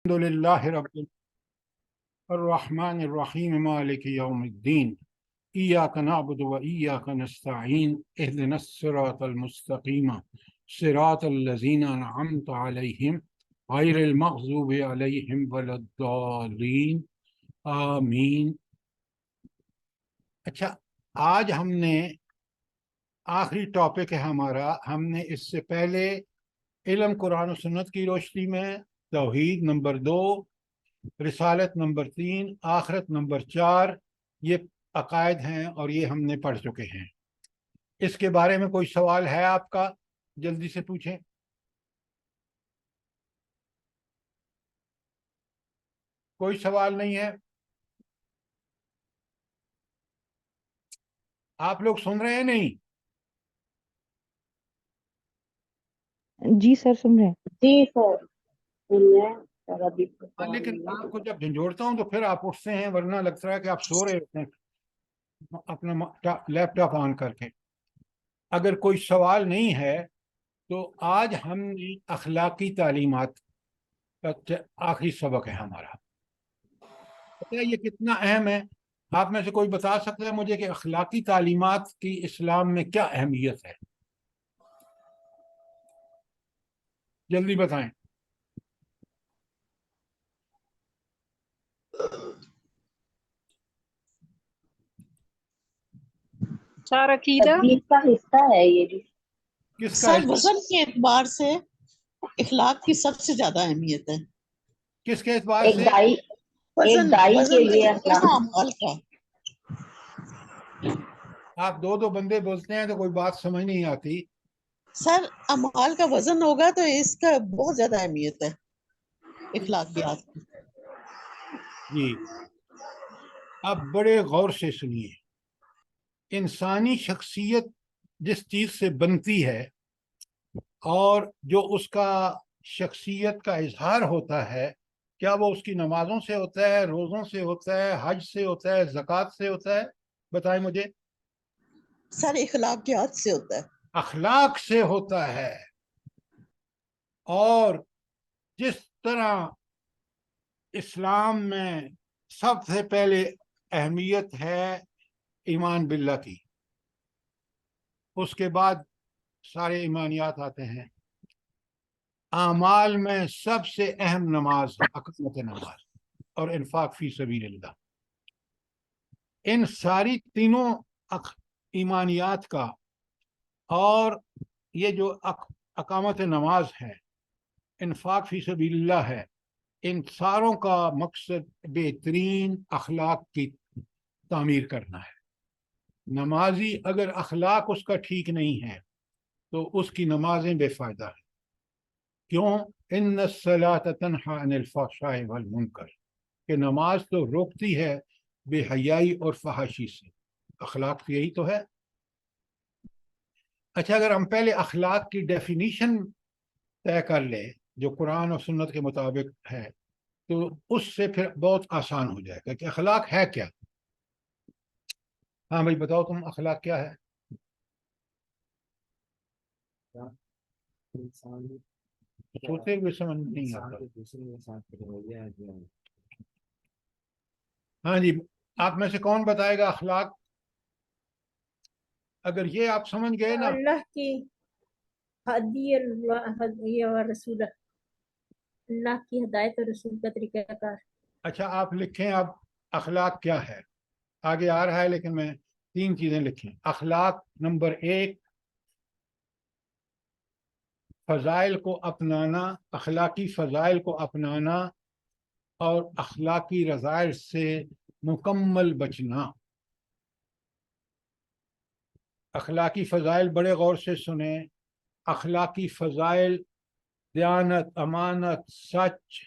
الحمد لله رب الرحمن الرحيم مالك يوم الدين إياك نعبد وإياك نستعين اهدنا الصراط المستقيم صراط الذين أنعمت عليهم غير المغضوب عليهم ولا الضالين آمین۔ اچھا، آج ہم نے آخری ٹاپک ہے ہمارا۔ ہم نے اس سے پہلے علم قرآن و سنت کی روشنی میں، توحید نمبر 2، رسالت نمبر 3، آخرت نمبر 4، یہ عقائد ہیں اور یہ ہم نے پڑھ چکے ہیں۔ اس کے بارے میں کوئی سوال ہے آپ کا؟ جلدی سے پوچھیں۔ کوئی سوال نہیں ہے؟ آپ لوگ سن رہے ہیں؟ نہیں جی سر سن رہے ہیں۔ جی سر سن رہے ہیں سر، ابھی لیکن آپ کو جب جھنجھوڑتا ہوں تو پھر آپ اٹھتے ہیں، ورنہ لگتا ہے کہ آپ سو رہے ہوتے ہیں اپنا لیپ ٹاپ آن کر کے۔ اگر کوئی سوال نہیں ہے تو آج ہم نے اخلاقی تعلیمات کا آخری سبق ہے ہمارا۔ پتہ ہے یہ کتنا اہم ہے؟ آپ میں سے کوئی بتا سکتا ہے مجھے کہ اخلاقی تعلیمات کی اسلام میں کیا اہمیت ہے؟ جلدی بتائیں۔ سر عقیدہ تدبیر کا حصہ ہے یہ بھی۔ کس کا سر وزن کے اعتبار سے اخلاق کی سب سے زیادہ اہمیت ہے۔ کس کے اعتبار ایک سے؟ دائی وزن کے لیے اخلاق۔ اعمال کا۔ آپ دو بندے بولتے ہیں تو کوئی بات سمجھ نہیں آتی۔ سر اعمال کا وزن ہوگا تو اس کا بہت زیادہ اہمیت ہے اخلاقیات کی۔ جی، اب بڑے غور سے سنیے۔ انسانی شخصیت جس چیز سے بنتی ہے اور جو اس کا شخصیت کا اظہار ہوتا ہے، کیا وہ اس کی نمازوں سے ہوتا ہے، روزوں سے ہوتا ہے، حج سے ہوتا ہے، زکوٰۃ سے ہوتا ہے؟ بتائیں مجھے۔ سر اخلاقیات سے ہوتا ہے۔ اخلاق سے ہوتا ہے۔ اور جس طرح اسلام میں سب سے پہلے اہمیت ہے ایمان باللہ کی، اس کے بعد سارے ایمانیات آتے ہیں۔ اعمال میں سب سے اہم نماز، اقامت نماز اور انفاق فی سبیل اللہ۔ ان ساری تینوں ایمانیات کا اور یہ جو اقامت نماز ہے، انفاق فی سبیل اللہ ہے، ان ساروں کا مقصد بہترین اخلاق کی تعمیر کرنا ہے۔ نمازی اگر اخلاق اس کا ٹھیک نہیں ہے تو اس کی نمازیں بے فائدہ ہیں۔ کیوں؟ ان الصلاۃ تنہی عن الفحشاء والمنکر، کہ نماز تو روکتی ہے بے حیائی اور فحاشی سے۔ اخلاق یہی تو ہے۔ اچھا، اگر ہم پہلے اخلاق کی ڈیفینیشن طے کر لیں جو قرآن اور سنت کے مطابق ہے تو اس سے پھر بہت آسان ہو جائے گا کہ اخلاق ہے کیا۔ ہاں بھائی بتاؤ، تم اخلاق کیا ہے؟ سوچتے ہوئے سمجھ نہیں آتا۔ ہاں جی، آپ میں سے کون بتائے گا اخلاق؟ اگر یہ آپ سمجھ گئے نا، اللہ کی ہدی و رسول، اللہ کی ہدایت اور رسول کا طریقہ کار۔ اچھا آپ لکھیں اب اخلاق کیا ہے۔ آگے آ رہا ہے لیکن میں 3 چیزیں لکھیں۔ اخلاق نمبر 1، فضائل کو اپنانا، اخلاقی فضائل کو اپنانا اور اخلاقی رذائل سے مکمل بچنا۔ اخلاقی فضائل بڑے غور سے سنیں۔ اخلاقی فضائل دیانت، امانت، سچ،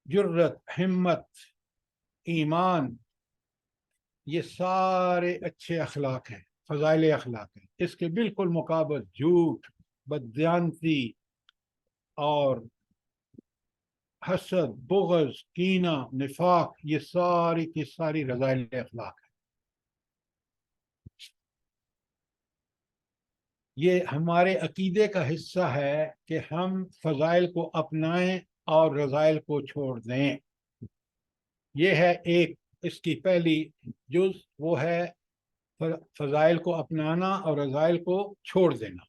جرت، ہمت، ایمان، یہ سارے اچھے اخلاق ہیں، فضائل اخلاق ہیں۔ اس کے بالکل مقابل جھوٹ، بددیانتی اور حسد، بغض، کینہ، نفاق، یہ ساری کی ساری رذائل اخلاق ہیں۔ یہ ہمارے عقیدے کا حصہ ہے کہ ہم فضائل کو اپنائیں اور رذائل کو چھوڑ دیں. یہ ہے ایک اس کی پہلی جز، وہ ہے فضائل کو اپنانا اور رذائل کو چھوڑ دینا.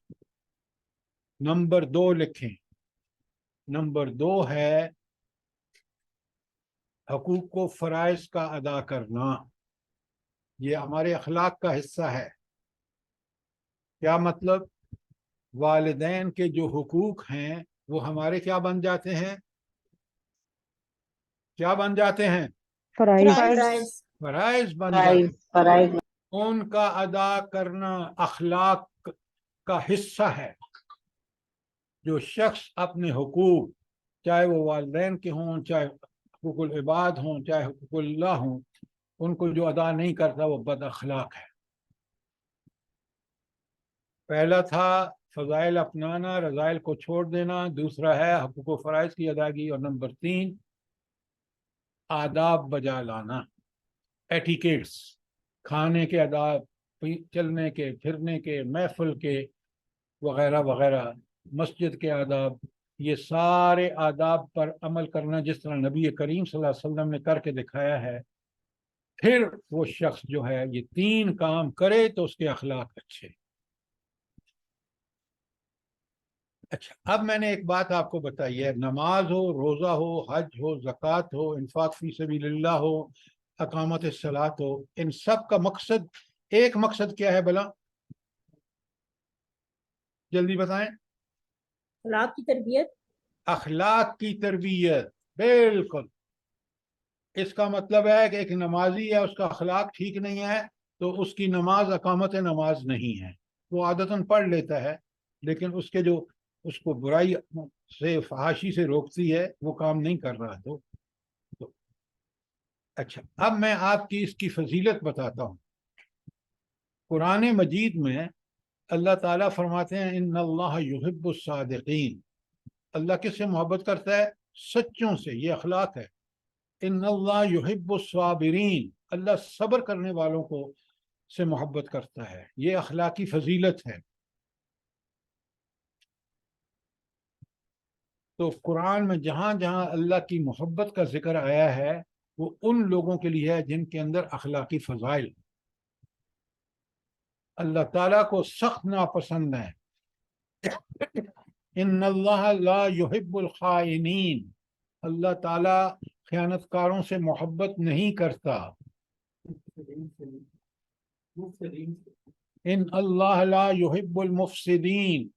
نمبر 2 لکھیں. نمبر 2 ہے حقوق و فرائض کا ادا کرنا. یہ ہمارے اخلاق کا حصہ ہے. کیا مطلب؟ والدین کے جو حقوق ہیں وہ ہمارے کیا بن جاتے ہیں؟ کیا بن جاتے ہیں؟ فرائض فرائض فرائض بن جاتے ہیں. فرائض ان کا ادا کرنا اخلاق کا حصہ ہے. جو شخص اپنے حقوق، چاہے وہ والدین کے ہوں، چاہے حقوق العباد ہوں، چاہے حقوق اللہ ہوں، ان کو جو ادا نہیں کرتا وہ بد اخلاق ہے. پہلا تھا فضائل اپنانا، رذائل کو چھوڑ دینا. دوسرا ہے حقوق و فرائض کی ادائیگی. اور نمبر 3 آداب بجا لانا، ایٹیکیٹس، کھانے کے آداب، چلنے کے، پھرنے کے، محفل کے وغیرہ وغیرہ، مسجد کے آداب. یہ سارے آداب پر عمل کرنا جس طرح نبی کریم صلی اللہ علیہ وسلم نے کر کے دکھایا ہے. پھر وہ شخص جو ہے یہ 3 کام کرے تو اس کے اخلاق اچھے. اچھا، اب میں نے ایک بات آپ کو بتائی ہے. نماز ہو، روزہ ہو، حج ہو، زکوٰۃ ہو، انفاق فی سبیل اللہ ہو، اقامت الصلاۃ ہو، ان سب کا مقصد، ایک مقصد کیا ہے بلا؟ جلدی بتائیں. اخلاق کی تربیت. اخلاق کی تربیت. بالکل. اس کا مطلب ہے کہ ایک نمازی ہے، اس کا اخلاق ٹھیک نہیں ہے تو اس کی نماز اقامت نماز نہیں ہے. وہ عادتاً پڑھ لیتا ہے لیکن اس کے جو اس کو برائی سے، فحاشی سے روکتی ہے، وہ کام نہیں کر رہا. تو اچھا، اب میں آپ کی اس کی فضیلت بتاتا ہوں. قرآن مجید میں اللہ تعالیٰ فرماتے ہیں ان اللہ یحب الصادقین. اللہ کس سے محبت کرتا ہے؟ سچوں سے. یہ اخلاق ہے. ان اللہ یحب الصابرین. اللہ صبر کرنے والوں کو سے محبت کرتا ہے. یہ اخلاقی فضیلت ہے. تو قرآن میں جہاں جہاں اللہ کی محبت کا ذکر آیا ہے وہ ان لوگوں کے لیے ہے جن کے اندر اخلاقی فضائل. اللہ تعالیٰ کو سخت ناپسند ہے. ان اللہ لا یحب الخائنین. اللہ تعالیٰ خیانت کاروں سے محبت نہیں کرتا. ان اللہ لا یحب المفسدین.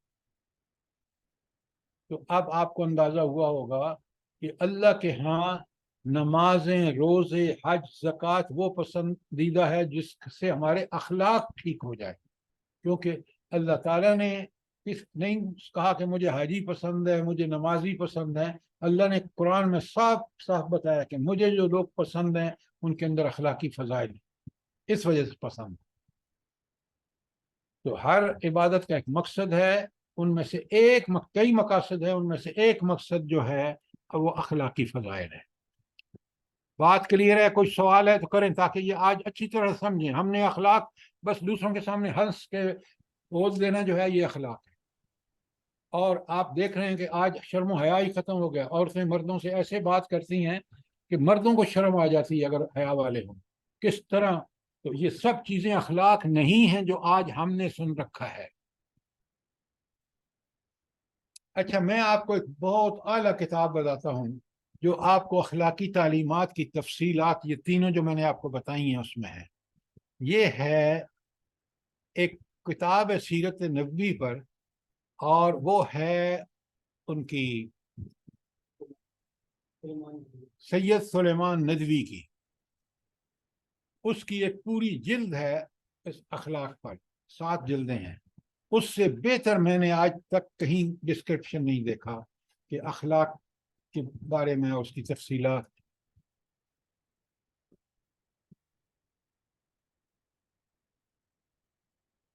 تو اب آپ کو اندازہ ہوا ہوگا کہ اللہ کے ہاں نمازیں، روزے، حج، زکوٰۃ وہ پسندیدہ ہے جس سے ہمارے اخلاق ٹھیک ہو جائے. کیونکہ اللہ تعالیٰ نے نہیں کہا کہ مجھے حاجی پسند ہے، مجھے نمازی پسند ہے. اللہ نے قرآن میں صاف صاف بتایا کہ مجھے جو لوگ پسند ہیں ان کے اندر اخلاقی فضائل ہیں، اس وجہ سے پسند. تو ہر عبادت کا ایک مقصد ہے، ان میں سے کئی مقاصد ہیں، ان میں سے ایک مقصد جو ہے وہ اخلاقی فضائل ہے. بات کلیئر ہے؟ کوئی سوال ہے تو کریں تاکہ یہ آج اچھی طرح سمجھیں. ہم نے اخلاق بس دوسروں کے سامنے ہنس کے پوز دینا جو ہے یہ اخلاق ہے. اور آپ دیکھ رہے ہیں کہ آج شرم و حیا ہی ختم ہو گیا. عورتیں مردوں سے ایسے بات کرتی ہیں کہ مردوں کو شرم آ جاتی ہے اگر حیا والے ہوں. کس طرح؟ تو یہ سب چیزیں اخلاق نہیں ہیں جو آج ہم نے سن رکھا ہے. اچھا، میں آپ کو ایک بہت اعلیٰ کتاب بتاتا ہوں جو آپ کو اخلاقی تعلیمات کی تفصیلات، یہ تینوں جو میں نے آپ کو بتائی ہیں اس میں ہے. یہ ہے ایک کتاب ہے سیرت نبوی پر، اور وہ ہے ان کی سید سلیمان ندوی کی. اس کی ایک پوری جلد ہے اس اخلاق پر، 7 جلدیں ہیں. اس سے بہتر میں نے آج تک کہیں ڈسکرپشن نہیں دیکھا کہ اخلاق کے بارے میں اس کی تفصیلات.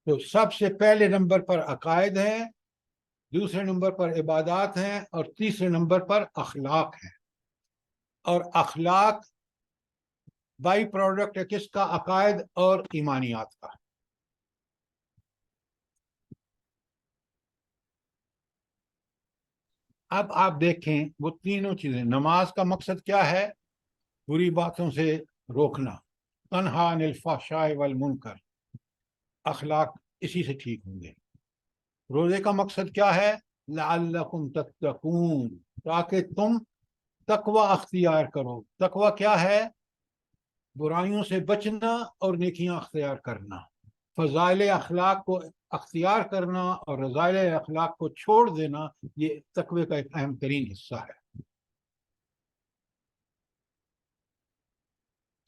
تو سب سے پہلے نمبر پر عقائد ہے، دوسرے نمبر پر عبادات ہیں، اور تیسرے نمبر پر اخلاق ہے. اور اخلاق بائی پروڈکٹ ہے کس کا؟ عقائد اور ایمانیات کا. اب آپ دیکھیں وہ تینوں چیزیں، نماز کا مقصد کیا ہے؟ بری باتوں سے روکنا، تنہا عن الفحشاء والمنکر، اخلاق اسی سے ٹھیک ہوں گے۔ روزے کا مقصد کیا ہے؟ لعلکم تتقون، تاکہ تم تقوی اختیار کرو۔ تقوی کیا ہے؟ برائیوں سے بچنا اور نیکیاں اختیار کرنا، فضائل اخلاق کو اختیار کرنا اور رذائل اخلاق کو چھوڑ دینا، یہ تقوی کا ایک اہم ترین حصہ ہے۔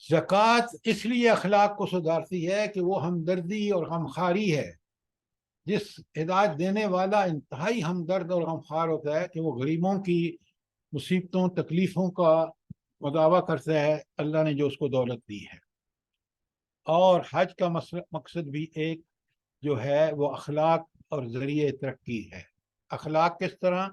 زکوٰۃ اس لیے اخلاق کو سدھارتی ہے کہ وہ ہمدردی اور غمخواری ہے۔ جس ہدایت دینے والا انتہائی ہمدرد اور غمخوار ہوتا ہے کہ وہ غریبوں کی مصیبتوں تکلیفوں کا مداوع کرتا ہے، اللہ نے جو اس کو دولت دی ہے۔ اور حج کا مقصد بھی ایک جو ہے وہ اخلاق اور ذریعہ ترقی ہے۔ اخلاق کس طرح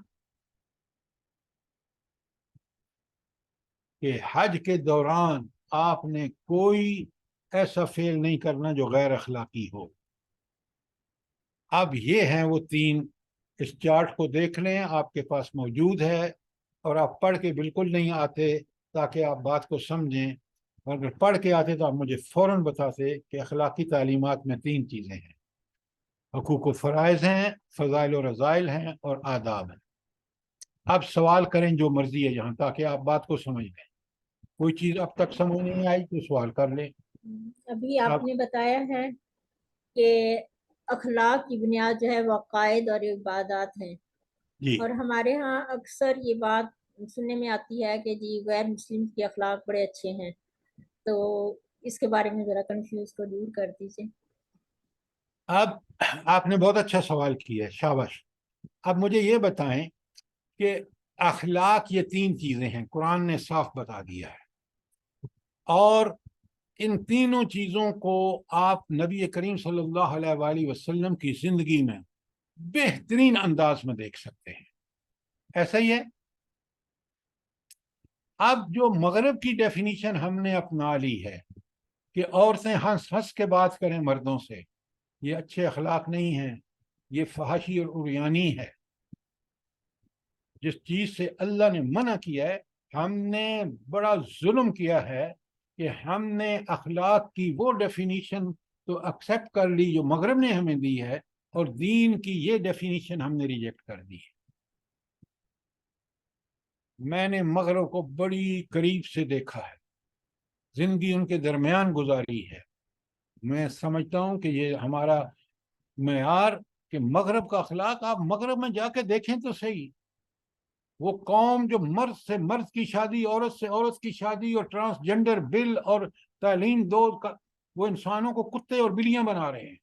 کہ حج کے دوران آپ نے کوئی ایسا فعل نہیں کرنا جو غیر اخلاقی ہو۔ اب یہ ہیں وہ تین، اس چارٹ کو دیکھ لیں، آپ کے پاس موجود ہے، اور آپ پڑھ کے بالکل نہیں آتے تاکہ آپ بات کو سمجھیں، اور اگر پڑھ کے آتے تو آپ مجھے فوراً بتاتے کہ اخلاقی تعلیمات میں تین چیزیں ہیں، حقوق و فرائض ہیں، فضائل و رذائل ہیں، اور آداب ہیں۔ اب سوال کریں جو مرضی ہے یہاں، تاکہ آپ بات کو سمجھ لیں۔ کوئی چیز اب تک سمجھ نہیں آئی تو سوال کر لیں۔ ابھی آپ نے بتایا ہے کہ اخلاق کی بنیاد جو ہے وہ عقائد اور عبادات ہیں، جی اور ہمارے ہاں اکثر یہ بات سننے میں آتی ہے کہ جی غیر مسلم کے اخلاق بڑے اچھے ہیں، تو اس کے بارے میں ذرا کنفیوز کو دور کر دیجیے۔ اب آپ نے بہت اچھا سوال کیا ہے، شاباش۔ اب مجھے یہ بتائیں کہ اخلاق یہ تین چیزیں ہیں، قرآن نے صاف بتا دیا ہے، اور ان تینوں چیزوں کو آپ نبی کریم صلی اللہ علیہ وآلہ وسلم کی زندگی میں بہترین انداز میں دیکھ سکتے ہیں۔ ایسا ہی ہے۔ اب جو مغرب کی ڈیفینیشن ہم نے اپنا لی ہے کہ عورتیں ہنس ہنس کے بات کریں مردوں سے، یہ اچھے اخلاق نہیں ہیں، یہ فحاشی اور عریانی ہے۔ جس چیز سے اللہ نے منع کیا ہے، ہم نے بڑا ظلم کیا ہے کہ ہم نے اخلاق کی وہ ڈیفینیشن تو ایکسیپٹ کر لی جو مغرب نے ہمیں دی ہے، اور دین کی یہ ڈیفینیشن ہم نے ریجیکٹ کر دی ہے۔ میں نے مغرب کو بڑی قریب سے دیکھا ہے، زندگی ان کے درمیان گزاری ہے۔ میں سمجھتا ہوں کہ یہ ہمارا معیار کہ مغرب کا اخلاق، آپ مغرب میں جا کے دیکھیں تو صحیح، وہ قوم جو مرد سے مرد کی شادی، عورت سے عورت کی شادی، اور ٹرانسجنڈر بل اور تعلیم دو کا، وہ انسانوں کو کتے اور بلیاں بنا رہے ہیں۔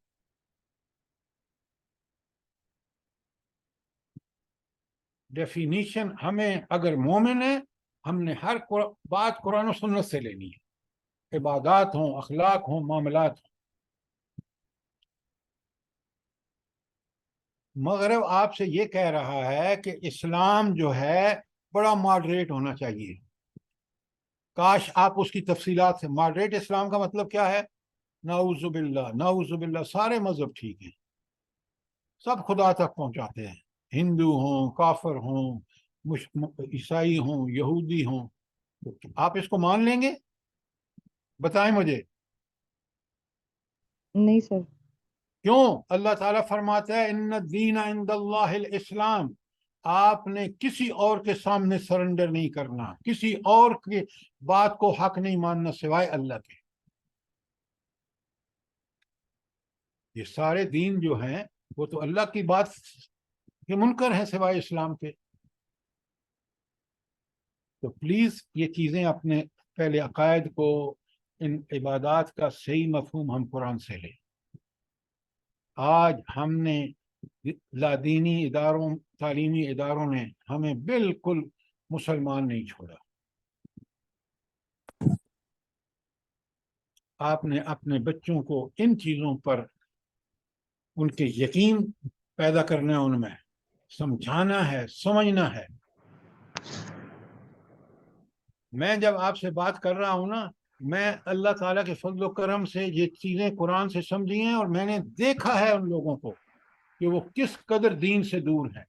ڈیفینیشن ہمیں اگر مومن ہے، ہم نے ہر بات قرآن و سنت سے لینی ہے، عبادات ہوں، اخلاق ہوں، معاملات ہوں۔ مغرب آپ سے یہ کہہ رہا ہے کہ اسلام جو ہے بڑا ماڈریٹ ہونا چاہیے۔ کاش آپ اس کی تفصیلات سے، ماڈریٹ اسلام کا مطلب کیا ہے؟ نعوذ باللہ، نعوذ باللہ، سارے مذہب ٹھیک ہیں، سب خدا تک پہنچاتے ہیں، ہندو ہوں، کافر ہوں، عیسائی ہوں، یہودی ہوں۔ آپ اس کو مان لیں گے؟ بتائیں مجھے۔ نہیں سر۔ کیوں؟ اللہ تعالیٰ فرماتا ہے ان الدین عند اللہ الاسلام، آپ نے کسی اور کے سامنے سرنڈر نہیں کرنا، کسی اور کی بات کو حق نہیں ماننا سوائے اللہ کے۔ یہ سارے دین جو ہیں وہ تو اللہ کی بات کے منکر ہیں سوائے اسلام کے۔ تو پلیز یہ چیزیں اپنے پہلے عقائد کو، ان عبادات کا صحیح مفہوم ہم قرآن سے لیں۔ آج ہم نے لادینی اداروں، تعلیمی اداروں نے ہمیں بالکل مسلمان نہیں چھوڑا۔ آپ نے اپنے بچوں کو ان چیزوں پر ان کے یقین پیدا کرنا ہے، ان میں سمجھانا ہے، سمجھنا ہے۔ میں جب آپ سے بات کر رہا ہوں نا، میں اللہ تعالیٰ کے فضل و کرم سے یہ چیزیں قرآن سے سمجھی ہیں، اور میں نے دیکھا ہے ان لوگوں کو کہ وہ کس قدر دین سے دور ہیں۔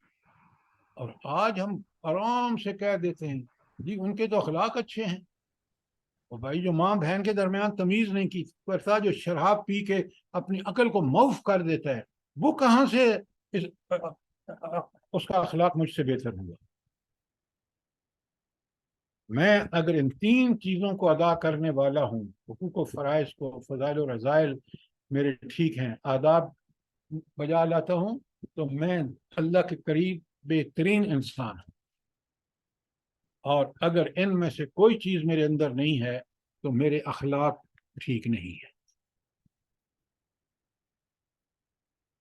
اور آج ہم آرام سے کہہ دیتے ہیں جی ان کے تو اخلاق اچھے ہیں. اور بھائی جو ماں بہن کے درمیان تمیز نہیں کی کرتا, جو شراب پی کے اپنی عقل کو معاف کر دیتا ہے, وہ کہاں سے اس کا اخلاق مجھ سے بہتر ہوا؟ میں اگر ان 3 چیزوں کو ادا کرنے والا ہوں, حقوق و فرائض کو, فضائل و رذائل میرے ٹھیک ہیں, آداب بجا لاتا ہوں, تو میں اللہ کے قریب بہترین انسان ہوں. اور اگر ان میں سے کوئی چیز میرے اندر نہیں ہے تو میرے اخلاق ٹھیک نہیں ہے.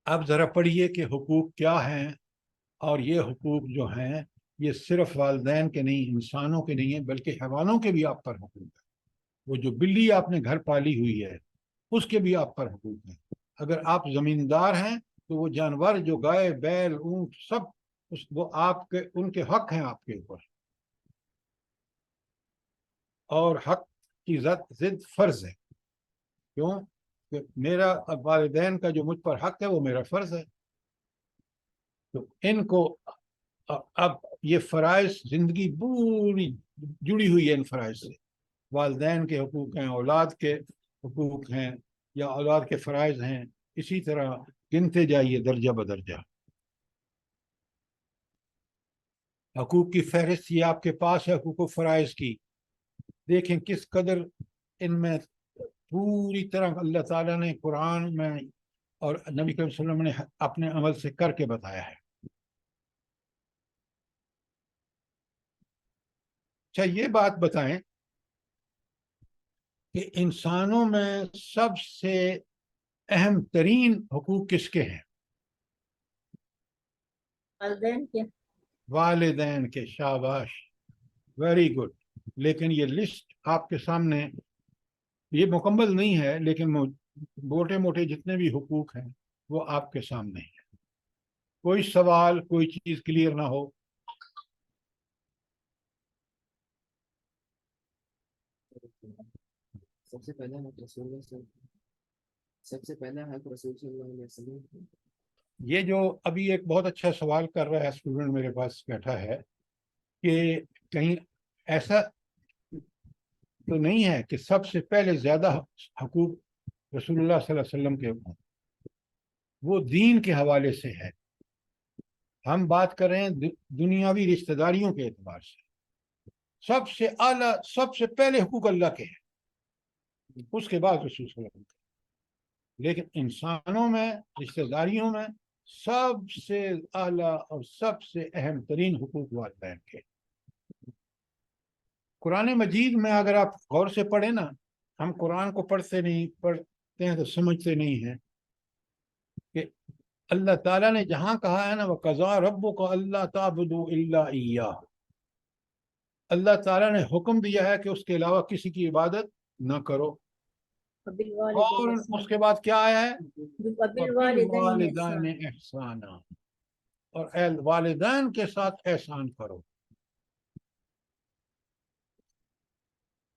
اب ذرا پڑھیے کہ حقوق کیا ہیں, اور یہ حقوق جو ہیں یہ صرف والدین کے نہیں, انسانوں کے نہیں ہیں, بلکہ حیوانوں کے بھی آپ پر حقوق ہیں. وہ جو بلی آپ نے گھر پالی ہوئی ہے اس کے بھی آپ پر حقوق ہیں. اگر آپ زمیندار ہیں تو وہ جانور جو گائے, بیل, اونٹ سب وہ آپ کے, ان کے حق ہیں آپ کے اوپر. اور حق کی ضد فرض ہے. کیوں کہ میرا والدین کا جو مجھ پر حق ہے وہ میرا فرض ہے. تو ان کو اب یہ فرائض, زندگی پوری جڑی ہوئی ہے ان فرائض سے. والدین کے حقوق ہیں, اولاد کے حقوق ہیں, یا اولاد کے فرائض ہیں, اسی طرح گنتے جائیے درجہ بدرجہ. حقوق کی فہرست یہ آپ کے پاس ہے, حقوق و فرائض کی. دیکھیں کس قدر ان میں پوری طرح اللہ تعالیٰ نے قرآن میں اور نبی کریم صلی اللہ علیہ وسلم نے اپنے عمل سے کر کے بتایا ہے. اچھا یہ بات بتائیں کہ انسانوں میں سب سے اہم ترین حقوق کس کے ہیں؟ والدین کے. والدین کے. شاباش, ویری گڈ. لیکن یہ لسٹ آپ کے سامنے یہ مکمل نہیں ہے, لیکن موٹے موٹے جتنے بھی حقوق ہیں وہ آپ کے سامنے ہیں. کوئی سوال, کوئی چیز کلیئر نہ ہو؟ سب سے پہلا حق رسول اللہ صلی اللہ علیہ وسلم. یہ جو ابھی ایک بہت اچھا سوال کر رہا ہے اسٹوڈنٹ میرے پاس بیٹھا ہے, کہ کہیں ایسا تو نہیں ہے کہ سب سے پہلے زیادہ حقوق رسول اللہ صلی اللہ علیہ وسلم کے ہوں؟ وہ دین کے حوالے سے ہے. ہم بات کر رہے ہیں دنیاوی رشتہ داریوں کے اعتبار سے. سب سے اعلیٰ, سب سے پہلے حقوق اللہ کے ہیں, اس کے بعد رسول صلی اللہ علیہ وسلم کے. لیکن انسانوں میں, رشتہ داریوں میں سب سے اعلیٰ اور سب سے اہم ترین حقوق والدین کے. قرآن مجید میں اگر آپ غور سے پڑھیں نا, ہم قرآن کو پڑھتے ہیں تو سمجھتے نہیں ہیں کہ اللہ تعالیٰ نے جہاں کہا ہے نا وَقَضَىٰ رَبُّكَ أَلَّا تَعْبُدُوا إِلَّا إِيَّاهُ, اللہ تعالیٰ نے حکم دیا ہے کہ اس کے علاوہ کسی کی عبادت نہ کرو. اور اس کے بعد کیا آیا ہے؟ وَبِالْوَالِدَيْنِ إِحْسَانًا, اور اے والدین کے ساتھ احسان کرو.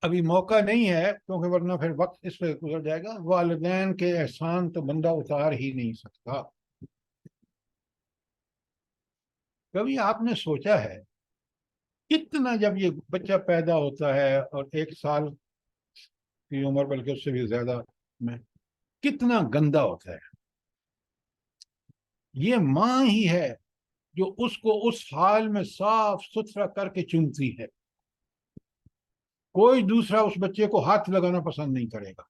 ابھی موقع نہیں ہے کیونکہ ورنہ پھر وقت اس پہ گزر جائے گا. والدین کے احسان تو بندہ اتار ہی نہیں سکتا. کبھی آپ نے سوچا ہے کتنا, جب یہ بچہ پیدا ہوتا ہے اور 1 سال کی عمر بلکہ اس سے بھی زیادہ میں, کتنا گندا ہوتا ہے. یہ ماں ہی ہے جو اس کو اس حال میں صاف ستھرا کر کے چنتی ہے. کوئی دوسرا اس بچے کو ہاتھ لگانا پسند نہیں کرے گا.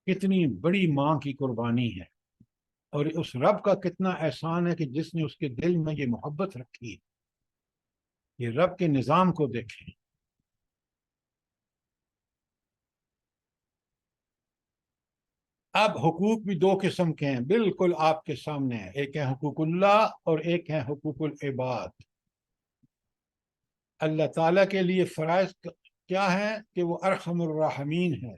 کتنی بڑی ماں کی قربانی ہے, اور اس رب کا کتنا احسان ہے کہ جس نے اس کے دل میں یہ محبت رکھی ہے. یہ رب کے نظام کو دیکھیں. اب حقوق بھی 2 قسم کے ہیں, بالکل آپ کے سامنے ہیں. ایک ہے حقوق اللہ اور ایک ہے حقوق العباد. اللہ تعالیٰ کے لیے فرائض کیا ہے کہ وہ ارحم الراحمین ہے.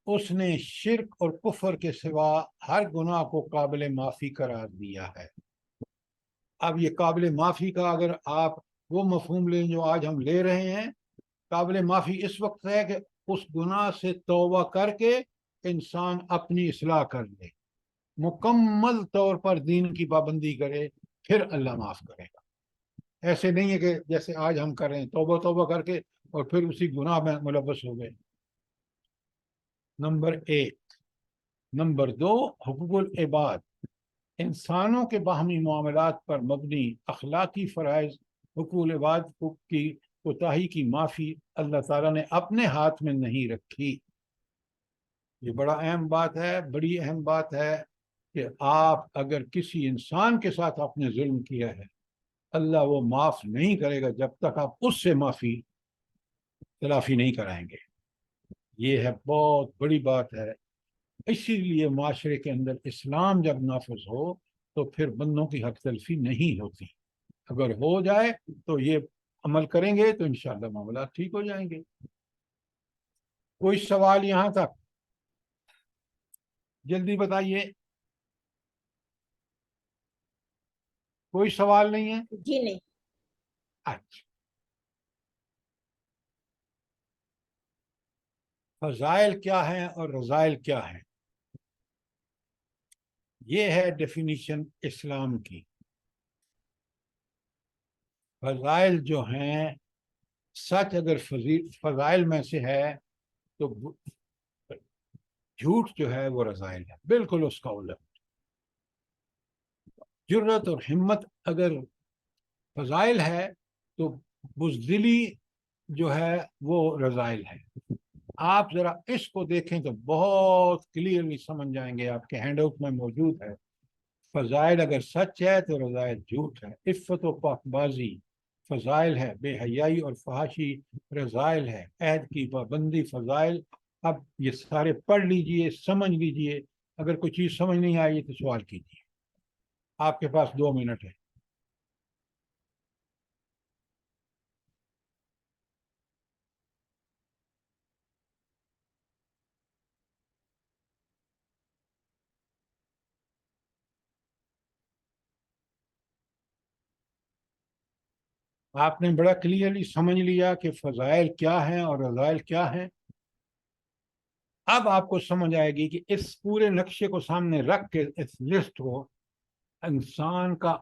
اس نے شرک اور کفر کے سوا ہر گناہ کو قابل معافی قرار دیا ہے. اب یہ قابل معافی کا اگر آپ وہ مفہوم لیں جو آج ہم لے رہے ہیں, قابل معافی اس وقت ہے کہ اس گناہ سے توبہ کر کے انسان اپنی اصلاح کر لے, مکمل طور پر دین کی پابندی کرے, پھر اللہ معاف کرے گا. ایسے نہیں ہے کہ جیسے آج ہم کر رہے ہیں توبہ توبہ کر کے اور پھر اسی گناہ میں ملوث ہو گئے. نمبر 1. نمبر 2 حقوق العباد، انسانوں کے باہمی معاملات پر مبنی اخلاقی فرائض حقوق العباد کی کوتاہی کی معافی اللہ تعالیٰ نے اپنے ہاتھ میں نہیں رکھی. یہ بڑا اہم بات ہے، بڑی اہم بات ہے کہ آپ اگر کسی انسان کے ساتھ آپ نے ظلم کیا ہے، اللہ وہ معاف نہیں کرے گا جب تک آپ اس سے معافی تلافی نہیں کرائیں گے. یہ ہے بہت بڑی بات ہے. اسی لیے معاشرے کے اندر اسلام جب نافذ ہو تو پھر بندوں کی حق تلفی نہیں ہوتی. اگر ہو جائے تو یہ عمل کریں گے تو انشاءاللہ معاملات ٹھیک ہو جائیں گے. کوئی سوال یہاں تک؟ جلدی بتائیے. کوئی سوال نہیں ہے؟ جی نہیں. اچھا، فضائل کیا ہیں اور رذائل کیا ہیں؟ یہ ہے ڈیفینیشن اسلام کی. فضائل جو ہیں، سچ اگر فضائل میں سے ہے تو جھوٹ جو ہے وہ رذائل ہے، بالکل اس کا الٹ. جرت اور ہمت اگر فضائل ہے تو بزدلی جو ہے وہ رذائل ہے. آپ ذرا اس کو دیکھیں تو بہت کلیئرلی سمجھ جائیں گے، آپ کے ہینڈ آؤٹ میں موجود ہے. فضائل اگر سچ ہے تو رذائل جھوٹ ہے. عفت و پاک بازی فضائل ہے، بے حیائی اور فحاشی رذائل ہے، عہد کی پابندی فضائل. اب یہ سارے پڑھ لیجئے، سمجھ لیجئے. اگر کوئی چیز سمجھ نہیں آئی تو سوال کیجیے. آپ کے پاس 2 منٹ ہے. آپ نے بڑا کلیئرلی سمجھ لیا کہ فضائل کیا ہیں اور رذائل کیا ہیں. اب آپ کو سمجھ آئے گی کہ اس پورے نقشے کو سامنے رکھ کے اس لسٹ کو انسان کا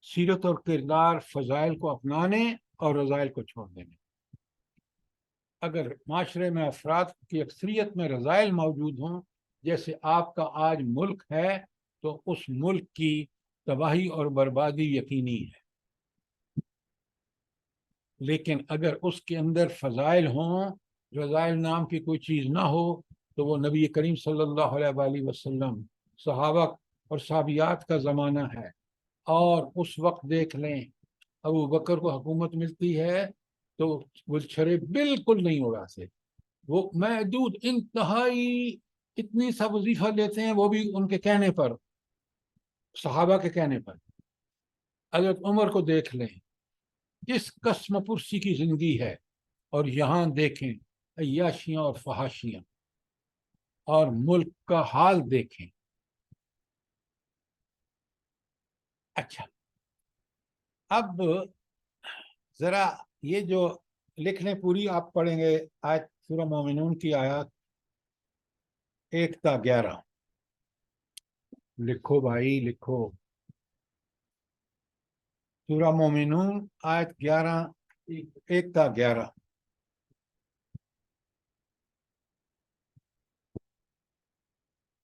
سیرت اور کردار فضائل کو اپنانے اور رذائل کو چھوڑ دینے. اگر معاشرے میں افراد کی اکثریت میں رذائل موجود ہوں جیسے آپ کا آج ملک ہے تو اس ملک کی تباہی اور بربادی یقینی ہے. لیکن اگر اس کے اندر فضائل ہوں، رذائل نام کی کوئی چیز نہ ہو، تو وہ نبی کریم صلی اللہ علیہ وآلہ وسلم، صحابہ اور صحابیات کا زمانہ ہے. اور اس وقت دیکھ لیں ابو بکر کو حکومت ملتی ہے تو گلچھرے بالکل نہیں اڑاتے. وہ محدود انتہائی اتنی سا وظیفہ لیتے ہیں، وہ بھی ان کے کہنے پر، صحابہ کے کہنے پر. حضرت عمر کو دیکھ لیں، کس قسم پرسی کی زندگی ہے، اور یہاں دیکھیں عیاشیاں اور فحاشیاں، اور ملک کا حال دیکھیں. اچھا، اب ذرا یہ جو لکھ لیں پوری، آپ پڑھیں گے آیت سورہ مومنون کی آیات 1 تا 11. لکھو بھائی لکھو. سورہ مومنون آیت 11، 1 تا 11.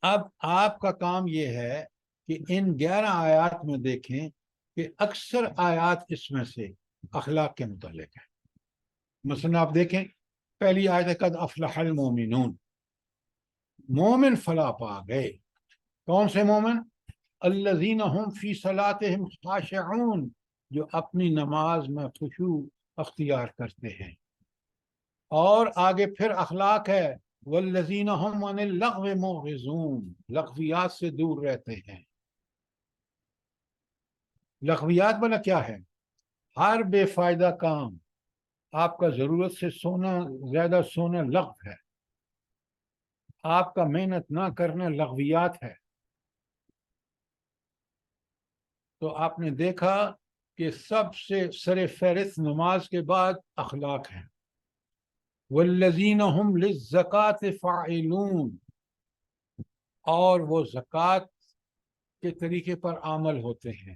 اب آپ کا کام یہ ہے کہ ان 11 آیات میں دیکھیں کہ اکثر آیات اس میں سے اخلاق کے متعلق ہیں. مثلا آپ دیکھیں پہلی آیت قد افلح المومنون، مومن فلاح پا گئے. کون سے مومن؟ الذین هم فی صلاتهم خاشعون، جو اپنی نماز میں خشوع اختیار کرتے ہیں. اور آگے پھر اخلاق ہے والذین هم عن اللغو معرضون، لغویات سے دور رہتے ہیں. لغویات بنا کیا ہے؟ ہر بے فائدہ کام، آپ کا ضرورت سے سونا، زیادہ سونا لغو ہے. آپ کا محنت نہ کرنا لغویات ہے. تو آپ نے دیکھا کہ سب سے سر فہرست نماز کے بعد اخلاق ہیں. والذین هم للزکاة فاعلون، اور وہ زکوٰۃ کے طریقے پر عمل ہوتے ہیں.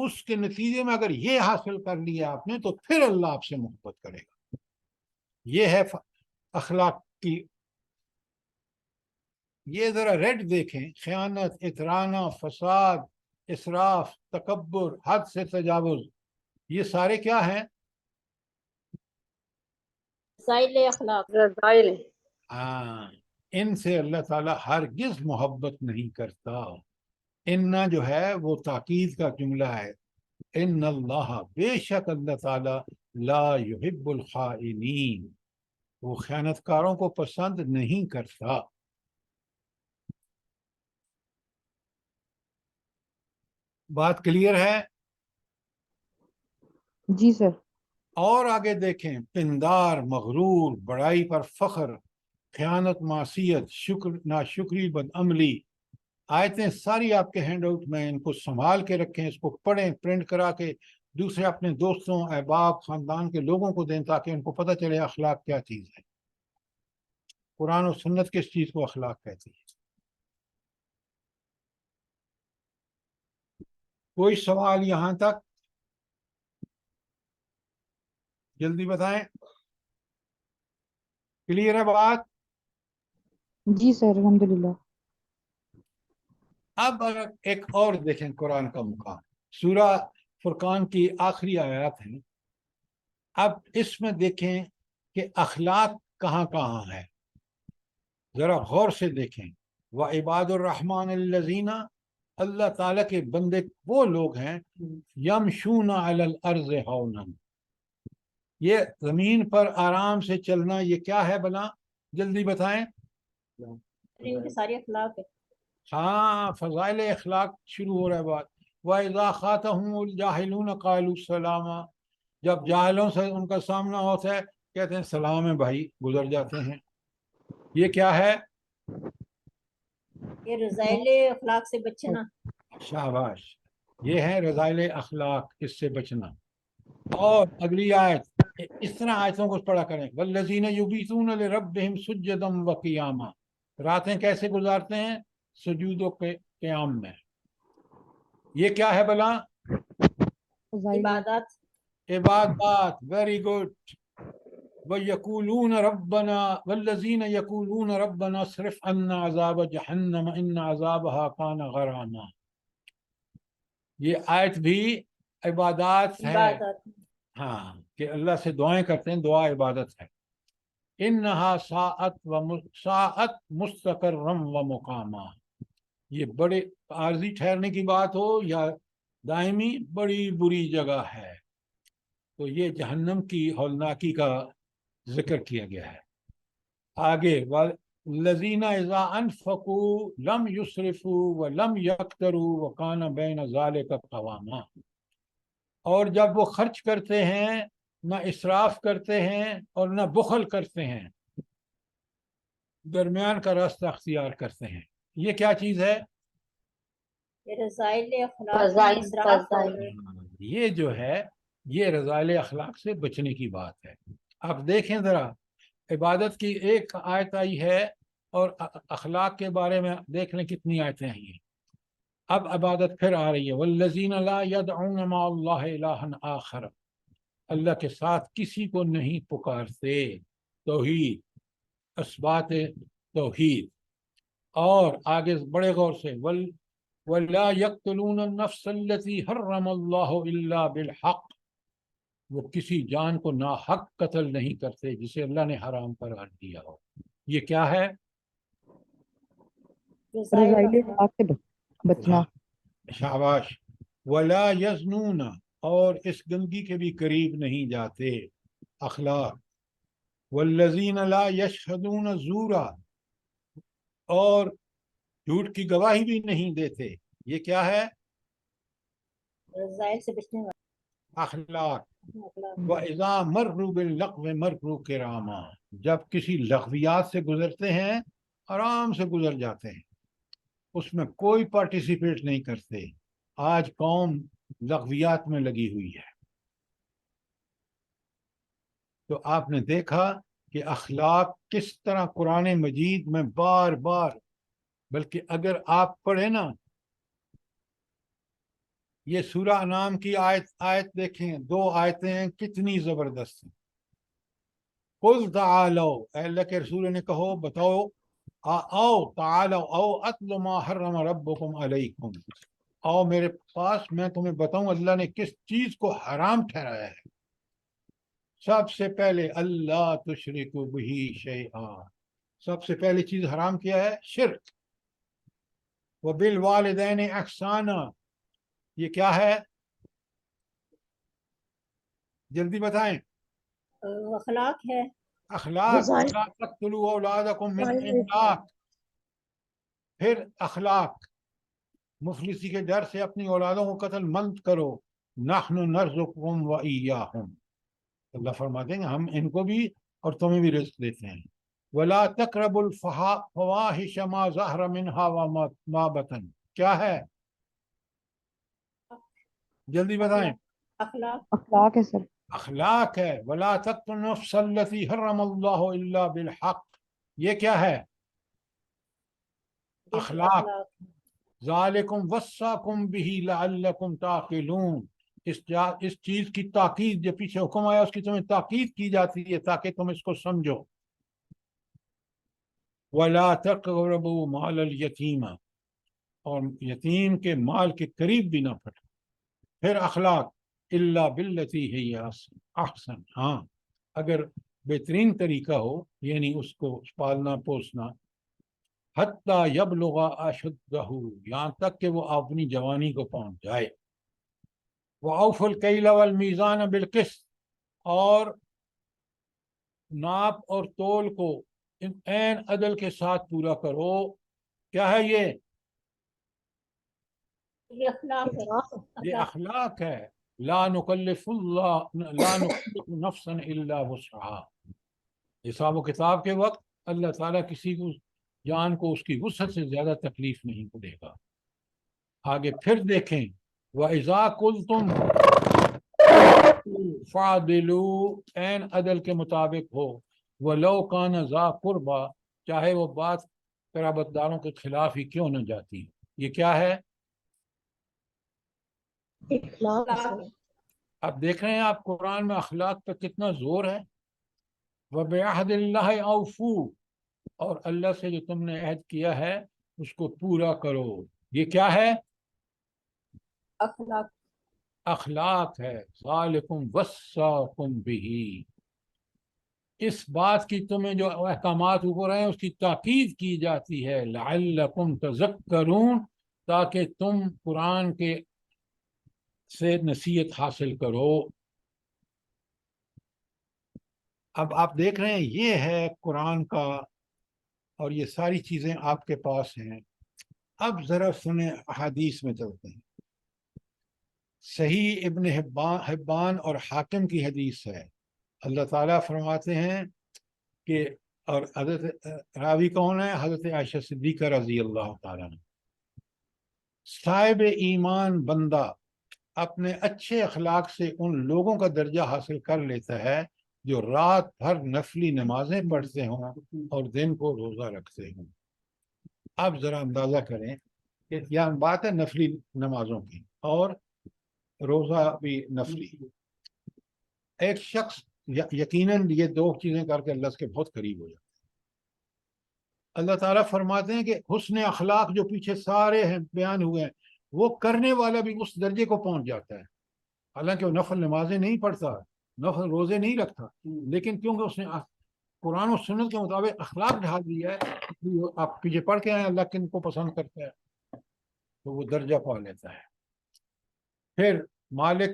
اس کے نتیجے میں اگر یہ حاصل کر لیا آپ نے تو پھر اللہ آپ سے محبت کرے گا. یہ ہے اخلاق کی. یہ ذرا ریڈ دیکھیں: خیانت، اترانہ، فساد، اسراف، تکبر، حد سے تجاوز. یہ سارے کیا ہیں؟ رسائل اخلاق. رضائل. ہاں، ان سے اللہ تعالیٰ ہرگز محبت نہیں کرتا. ان جو ہے وہ تاکید کا جملہ ہے. ان اللہ، بے شک اللہ تعالیٰ، لا یحب الخائنین، وہ خیانت کاروں کو پسند نہیں کرتا. بات کلیئر ہے؟ جی سر. اور آگے دیکھیں: پندار، مغرور، بڑائی پر فخر، خیانت، معصیت، شکر ناشکری، بد عملی. آیتیں ساری آپ کے ہینڈ آؤٹ میں، ان کو سنبھال کے رکھیں، اس کو پڑھیں، پرنٹ کرا کے دوسرے اپنے دوستوں، احباب، خاندان کے لوگوں کو دیں تاکہ ان کو پتہ چلے اخلاق کیا چیز ہے، قرآن و سنت کس چیز کو اخلاق کہتی ہے. کوئی سوال یہاں تک؟ جلدی بتائیں. کلیئر ہے بات؟ جی سر الحمدللہ. اب اگر ایک اور دیکھیں قرآن کا مقام، سورہ فرقان کی آخری آیات ہیں. اب اس میں دیکھیں کہ اخلاق کہاں کہاں ہے، ذرا غور سے دیکھیں. وَعِبَادُ الرَّحْمَنِ الَّذِينَ، اللہ تعالیٰ کے بندے وہ لوگ ہیں، یمشون علی الارض ہونا، یہ زمین پر آرام سے چلنا. یہ کیا ہے بلا؟ جلدی بتائیں. ان کے سارے اخلاق ہے. ہاں، فضائل اخلاق شروع ہو رہا ہے بات. وَإِذَا خَاطَبَهُمُ الْجَاهِلُونَ قَالُوا سَلَامًا، جب جاہلوں سے ان کا سامنا ہوتا ہے کہتے ہیں سلام ہے بھائی، گزر جاتے ہیں. یہ کیا ہے؟ یہ رسائل اخلاق سے بچنا. شاباش، یہ ہے رذائل اخلاق، اس سے بچنا. اور اگلی آیت، اس طرح آیتوں کو پڑھا کریں. والذین یبیتون لربہم سجدا وقیاما، راتیں کیسے گزارتے ہیں؟ سجود و قیام میں. یہ کیا ہے بلا؟ فضائل. عبادات. عبادات. Very good. وَيَقُولُونَ رَبَّنَا وَالَّذِينَ يَقُولُونَ رَبَّنَا اصْرِفْ عَنَّا عَذَابَ جَهَنَّمَ إِنَّ عَذَابَهَا كَانَ غَرَامًا. یہ آیت بھی عبادات ہے. عبادات. ہاں، کہ اللہ سے دعائیں کرتے ہیں، دعا عبادت ہے. انہا ساعت مستقرم و مقاما، یہ بڑے عارضی ٹھہرنے کی بات ہو یا دائمی، بڑی بری جگہ ہے. تو یہ جہنم کی ہولناکی کا ذکر کیا گیا ہے. آگے والذین اذا انفقوا لم یسرفوا ولم یقتروا وکان بین ذلک قواما، اور جب وہ خرچ کرتے ہیں نہ اسراف کرتے ہیں اور نہ بخل کرتے ہیں، درمیان کا راستہ اختیار کرتے ہیں. یہ کیا چیز ہے؟ یہ رسائل اخلاق میں فضائل. اسراف اور یہ جو ہے یہ رذائل اخلاق سے بچنے کی بات ہے. آپ دیکھیں ذرا، عبادت کی ایک آیت آئی ہے اور اخلاق کے بارے میں دیکھ لیں کتنی آیتیں آئی ہیں. اب عبادت پھر آ رہی ہے. والذین لا یدعون مع اللہ الہا آخر، اللہ کے ساتھ کسی کو نہیں پکارتے. توحید، اثبات توحید. اور آگے بڑے غور سے وَلَا يَقْتُلُونَ النَّفْسَ الَّتِي حَرَّمَ اللَّهُ إِلَّا بِالْحَقِّ، وہ کسی جان کو ناحق قتل نہیں کرتے جسے اللہ نے حرام قرار دیا ہو. یہ کیا ہے؟ رسائل رضائل اخلاق. اخلاق سے بچنا. شاباش. وَلَا يَزْنُونَ، اور اس گندگی کے بھی قریب نہیں جاتے. اخلاق. وَالَّذِينَ لَا يَشْهَدُونَ زُورًا، اور جھوٹ کی گواہی بھی نہیں دیتے. یہ کیا ہے؟ رسائل سے بچنے والا اخلاق. اخلاق. وَإِذَا مَرُّوا بِاللَّغْوِ مَرُّوا كِرَامًا، جب کسی لغویات سے گزرتے ہیں آرام سے گزر جاتے ہیں، اس میں کوئی پارٹیسپیٹ نہیں کرتے. آج قوم لغویات میں لگی ہوئی ہے. تو آپ نے دیکھا کہ اخلاق کس طرح قرآن مجید میں بار بار، بلکہ اگر آپ پڑھیں نا یہ سورہ انعام کی آیت دیکھیں، 2 آیتیں ہیں، کتنی زبردست ہیں۔ قل تعالوا، اے اللہ کے رسول نے کہو، بتاؤ، آؤ تعالوا او اتل ما حرم ربکم علیکم، آؤ میرے پاس، میں تمہیں بتاؤں اللہ نے کس چیز کو حرام ٹھہرایا ہے۔ سب سے پہلے اللہ تشرکوا بہ شیئا، سب سے پہلی چیز حرام کیا ہے شرک۔ وبالوالدین احسانا، یہ کیا ہے؟ جلدی بتائیں۔ اخلاق ہے۔ اخلاق، گزارش۔ ولا تقتلوا اولادکم من املاق، پھر اخلاق، مفلسی کے ڈر سے اپنی اولادوں کو قتل مت کرو۔ نحن نرزقکم وإیاہم، اللہ فرماتے ہیں ہم ان کو بھی اور تمہیں بھی رزق دیتے ہیں۔ ولا تقربوا الفواحش ما ظہر منها وما بطن، کیا ہے؟ جلدی بتائیں۔ اخلاق اخلاق ہے سر۔ اخلاق ہے۔ ولا تقتلوا النفس التي حرم اللہ الا بالحق، یہ کیا ہے؟ اخلاق۔ ذالکم وصاکم بہ لعلکم تعقلون، اس چیز کی تاکید، جو پیچھے حکم آیا اس کی تمہیں تاکید کی جاتی ہے تاکہ تم اس کو سمجھو۔ ولا تقربوا مال الیتیم، اور یتیم کے مال کے قریب بھی نہ پھٹو۔ پھر اخلاق، الا باللتی ہی احسن، ہاں اگر بہترین طریقہ ہو، یعنی اس کو پالنا پوسنا، حتیٰ یبلغ اشدہ، یہاں تک کہ وہ اپنی جوانی کو پہنچ جائے۔ وَأَوْفُوا الْكَيْلَ وَالْمِيزَانَ بِالْقِسْطِ، اور ناپ اور تول کو عین عدل کے ساتھ پورا کرو۔ کیا ہے یہ؟ یہ اخلاق ہے۔ یہ اخلاق ہے۔ لا نکلف نفسا الا وسعها، حساب و کتاب کے وقت اللہ تعالیٰ کسی کو جان کو اس کی وسعت سے زیادہ تکلیف نہیں دے گا۔ آگے پھر دیکھیں، وَإِذَا قُلْتُمْ فَعْدِلُوا، عین عدل کے مطابق ہو، وَلَوْ كَانَ ذَا قُرْبَى، چاہے وہ بات قرابت داروں کے خلاف ہی کیوں نہ جاتی۔ یہ کیا ہے؟ اخلاق ہے سر۔ اب دیکھ رہے ہیں آپ قرآن میں اخلاق پہ کتنا زور ہے۔ وَبِعَهْدِ اللَّهِ أَوْفُوا، اور اللہ سے جو تم نے عہد کیا ہے اس کو پورا کرو۔ یہ کیا ہے؟ اخلاق اخلاق ہے۔ ذالکم وصاکم بہ، اس بات کی تمہیں جو احکامات اوپر ہیں اس کی تاکید کی جاتی ہے، لعلکم تذکرون، تاکہ تم قرآن کے سے نصیحت حاصل کرو۔ اب آپ دیکھ رہے ہیں یہ ہے قرآن کا، اور یہ ساری چیزیں آپ کے پاس ہیں۔ اب ذرا سنیں، احادیث میں چلتے ہیں۔ صحیح ابن حبان اور حاکم کی حدیث ہے، اللہ تعالیٰ فرماتے ہیں کہ، اور حضرت راوی کون ہے؟ حضرت عائشہ صدیقہ رضی اللہ تعالیٰ عنہ، صاحب ایمان بندہ اپنے اچھے اخلاق سے ان لوگوں کا درجہ حاصل کر لیتا ہے جو رات بھر نفلی نمازیں پڑھتے ہوں اور دن کو روزہ رکھتے ہوں۔ اب ذرا اندازہ کریں کہ یہاں بات ہے نفلی نمازوں کی، اور روزہ بھی نفلی۔ ایک شخص یقیناً یہ 2 چیزیں کر کے اللہ کے بہت قریب ہو جاتا ہے۔ اللہ تعالیٰ فرماتے ہیں کہ حسن اخلاق جو پیچھے سارے ہیں بیان ہوئے ہیں، وہ کرنے والا بھی اس درجے کو پہنچ جاتا ہے، حالانکہ وہ نفل نمازیں نہیں پڑھتا، نفل روزے نہیں رکھتا، لیکن کیونکہ اس نے قرآن و سنت کے مطابق اخلاق ڈھال دیا ہے، آپ پیچھے پڑھ کے آئے اللہ کن کو پسند کرتا ہے، تو وہ درجہ پا لیتا ہے۔ پھر مالک،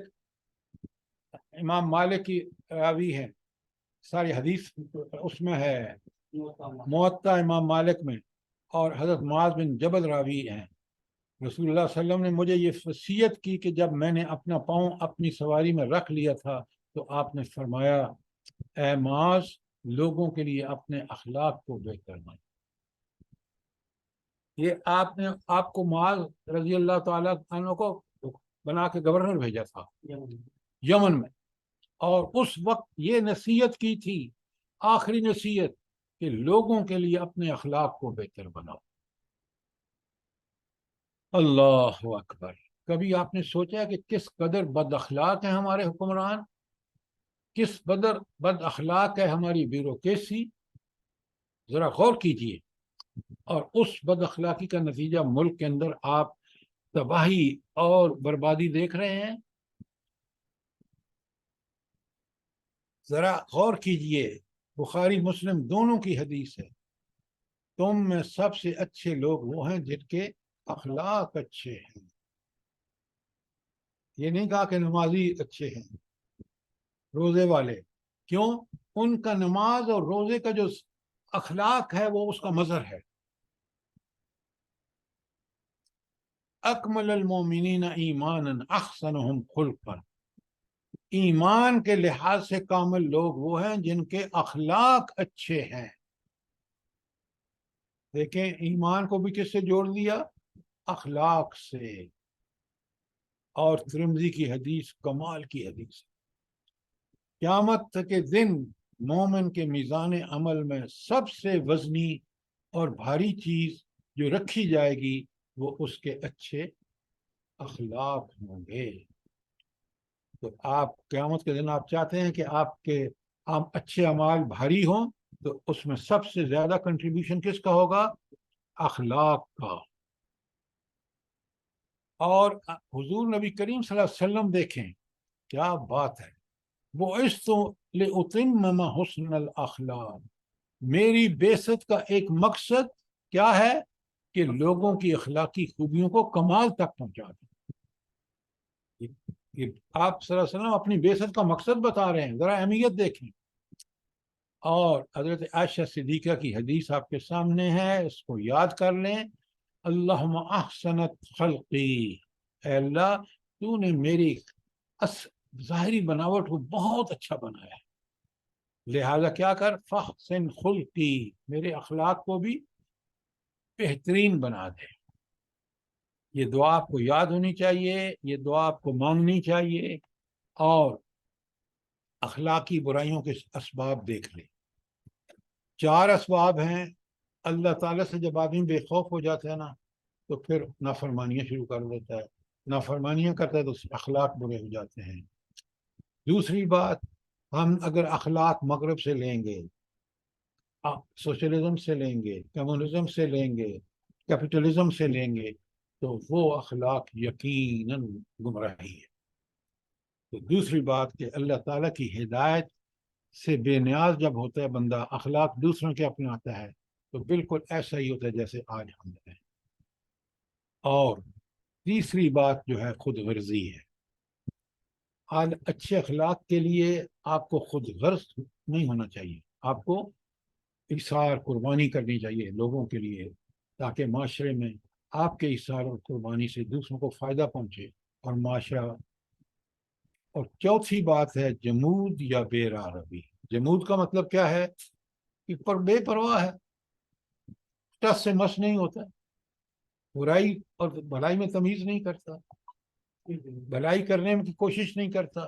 امام مالک کی راوی ہیں، ساری حدیث اس میں ہے، موطا امام مالک میں، اور حضرت معاذ بن جبل راوی ہیں۔ رسول اللہ صلی اللہ علیہ وسلم نے مجھے یہ وصیت کی کہ جب میں نے اپنا پاؤں اپنی سواری میں رکھ لیا تھا تو آپ نے فرمایا، اے معاذ، لوگوں کے لیے اپنے اخلاق کو بہتر بنائیں۔ یہ آپ کو معاذ رضی اللہ تعالیٰ عنہ کو بنا کے گورنر بھیجا تھا یمن میں، اور اس وقت یہ نصیحت کی تھی، آخری نصیحت، کہ لوگوں کے لیے اپنے اخلاق کو بہتر بناؤ۔ اللہ اکبر۔ کبھی آپ نے سوچا کہ کس قدر بد اخلاق ہیں ہمارے حکمران، کس قدر بد اخلاق ہے ہماری بیوروکریسی؟ ذرا غور کیجئے. اور اس بد اخلاقی کا نتیجہ ملک کے اندر آپ تباہی اور بربادی دیکھ رہے ہیں. ذرا غور کیجئے، بخاری مسلم دونوں کی حدیث ہے، تم میں سب سے اچھے لوگ وہ ہیں جن کے اخلاق اچھے ہیں. یہ نہیں کہا کہ نمازی اچھے ہیں، روزے والے. کیوں؟ ان کا نماز اور روزے کا جو اخلاق ہے وہ اس کا مظہر ہے. اکمل المومنین ایمانا احسنہم خلقا، ایمان کے لحاظ سے کامل لوگ وہ ہیں جن کے اخلاق اچھے ہیں. دیکھیں ایمان کو بھی کس سے جوڑ دیا؟ اخلاق سے. اور ترمذی کی حدیث کمال کی حدیث، قیامت کے دن مومن کے میزان عمل میں سب سے وزنی اور بھاری چیز جو رکھی جائے گی وہ اس کے اچھے اخلاق ہوں گے. تو آپ قیامت کے دن آپ چاہتے ہیں کہ آپ اچھے اعمال بھاری ہوں، تو اس میں سب سے زیادہ کنٹریبیوشن کس کا ہوگا؟ اخلاق کا. اور حضور نبی کریم صلی اللہ علیہ وسلم دیکھیں کیا بات ہے، بعثت لأتمم حسن الاخلاق، میری بعثت کا ایک مقصد کیا ہے؟ کہ لوگوں کی اخلاقی خوبیوں کو کمال تک پہنچا دیں. آپ صلی اللہ علیہ وسلم اپنی بعثت کا مقصد بتا رہے ہیں، ذرا اہمیت دیکھیں. اور حضرت عائشہ صدیقہ کی حدیث آپ کے سامنے ہے، اس کو یاد کر لیں. اللہم احسنت خلقی، اے اللہ تو نے میری ظاہری بناوٹ کو بہت اچھا بنایا ہے، لہذا کیا کر؟ فاحسن خلقی، میرے اخلاق کو بھی بہترین بنا دے. یہ دعا آپ کو یاد ہونی چاہیے، یہ دعا آپ کو مانگنی چاہیے. اور اخلاقی برائیوں کے اسباب دیکھ لیں. 4 اسباب ہیں. اللہ تعالیٰ سے جب آدمی بے خوف ہو جاتا ہے نا تو پھر نافرمانیاں شروع کر دیتا ہے، نافرمانیاں کرتا ہے تو اخلاق برے ہو جاتے ہیں. دوسری بات، ہم اگر اخلاق مغرب سے لیں گے، سوشلزم سے لیں گے، کمیونزم سے لیں گے، کیپٹلزم سے لیں گے، تو وہ اخلاق یقیناً گمراہی ہے. تو دوسری بات کہ اللہ تعالیٰ کی ہدایت سے بے نیاز جب ہوتا ہے بندہ، اخلاق دوسروں کے اپناتا ہے، تو بالکل ایسا ہی ہوتا ہے جیسے آج ہم ہیں. اور تیسری بات جو ہے خود غرضی ہے. آج اچھے اخلاق کے لیے آپ کو خود غرض نہیں ہونا چاہیے، آپ کو ایثار قربانی کرنی چاہیے لوگوں کے لیے، تاکہ معاشرے میں آپ کے ایثار اور قربانی سے دوسروں کو فائدہ پہنچے اور معاشرہ. اور چوتھی بات ہے جمود یا بے راہ روی. جمود کا مطلب کیا ہے؟ کہ بے پرواہ ہے، ٹس سے مس نہیں ہوتا، برائی اور بھلائی میں تمیز نہیں کرتا، بھلائی کرنے کی کوشش نہیں کرتا،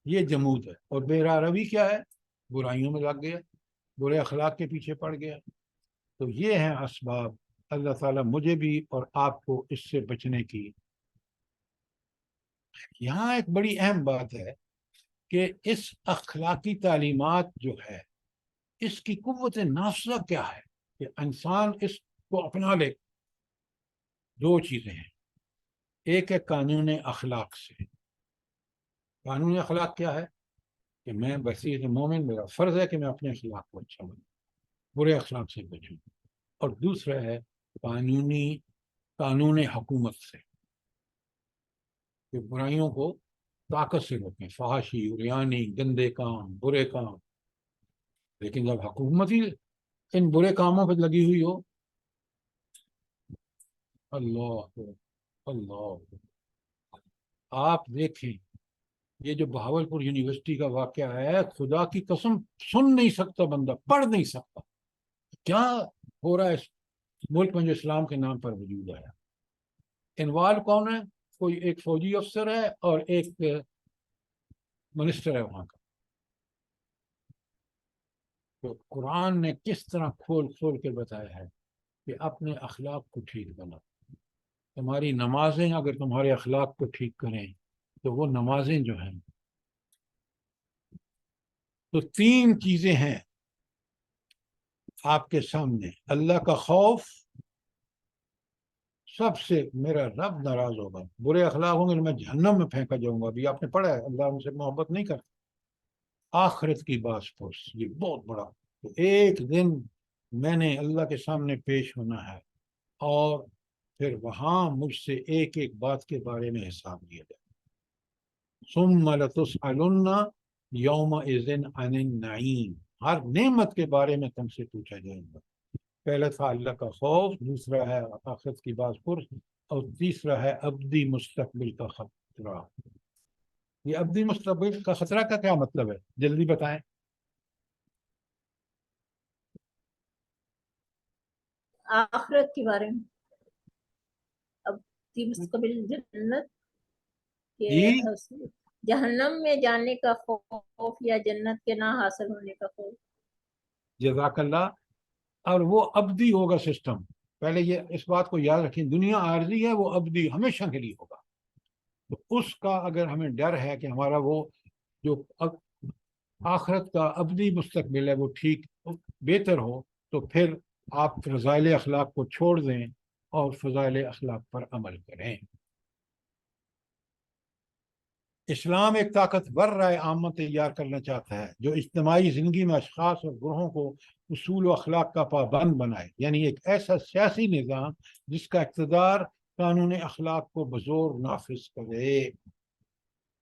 یہ جمود ہے. اور بے راہ روی کیا ہے؟ برائیوں میں لگ گیا، برے اخلاق کے پیچھے پڑ گیا. تو یہ ہیں اسباب. اللہ تعالیٰ مجھے بھی اور آپ کو اس سے بچنے کی. یہاں ایک بڑی اہم بات ہے کہ اس اخلاقی تعلیمات جو ہے اس کی قوت نافذہ کیا ہے کہ انسان اس کو اپنا لے. 2 چیزیں ہیں، ایک ہے قانون اخلاق سے. قانون اخلاق کیا ہے؟ کہ میں بصیر مومن، میرا فرض ہے کہ میں اپنے اخلاق کو اچھا بناؤں، برے اخلاق سے بچوں. اور دوسرا ہے قانون حکومت سے، کہ برائیوں کو طاقت سے روکیں، فحاشی، عریانی، گندے کام، برے کام. لیکن جب حکومت ہی ان برے کاموں پہ لگی ہوئی ہو، اللہ اللہ، آپ دیکھیں یہ جو بہاولپور یونیورسٹی کا واقعہ ہے، خدا کی قسم سن نہیں سکتا بندہ، پڑھ نہیں سکتا کیا ہو رہا ہے اس ملک میں جو اسلام کے نام پر وجود آیا. انوالو کون ہے؟ کوئی ایک فوجی افسر ہے اور ایک منسٹر ہے وہاں کا. تو قرآن نے کس طرح کھول کھول کے بتایا ہے کہ اپنے اخلاق کو ٹھیک بنا. تمہاری نمازیں اگر تمہارے اخلاق کو ٹھیک کریں تو وہ نمازیں جو ہیں، تو تین چیزیں ہیں آپ کے سامنے. اللہ کا خوف، سب سے میرا رب ناراض ہوگا، برے اخلاق ہوں گے تو میں جہنم میں پھینکا جاؤں گا. ابھی آپ نے پڑھا ہے اللہ ان سے محبت نہیں کرتا. آخرت کی باس پرس، یہ بہت بڑا. تو ایک دن میں نے اللہ کے سامنے پیش ہونا ہے اور پھر وہاں مجھ سے ایک ایک بات کے بارے میں حساب لیا جائے. ثم لتسألن یومئذ عن النعیم، ہر نعمت کے بارے میں تم سے پوچھا جائے گا. پہلا تھا اللہ کا خوف، دوسرا ہے آخرت کی باس پرس، اور تیسرا ہے ابدی مستقبل کا خطرہ. یہ ابدی مستقبل کا خطرہ کا کیا مطلب ہے؟ جلدی بتائیں. آخرت کے بارے میں، اب مستقبل جنت جی کے، جہنم میں جانے کا خوف یا جنت کے نہ حاصل ہونے کا خوف. جزاک اللہ. اور وہ ابدی ہوگا سسٹم. پہلے یہ اس بات کو یاد رکھیں، دنیا عارضی ہے، وہ ابدی ہمیشہ کے لیے ہوگا. تو اس کا اگر ہمیں ڈر ہے کہ ہمارا وہ جو آخرت کا ابدی مستقبل ہے وہ ٹھیک بہتر ہو، تو پھر آپ فضائل اخلاق کو چھوڑ دیں اور فضائل اخلاق پر عمل کریں. اسلام ایک طاقتور رائے عامہ تیار کرنا چاہتا ہے جو اجتماعی زندگی میں اشخاص اور گروہوں کو اصول و اخلاق کا پابند بنائے، یعنی ایک ایسا سیاسی نظام جس کا اقتدار قانون اخلاق کو بزور نافذ کرے.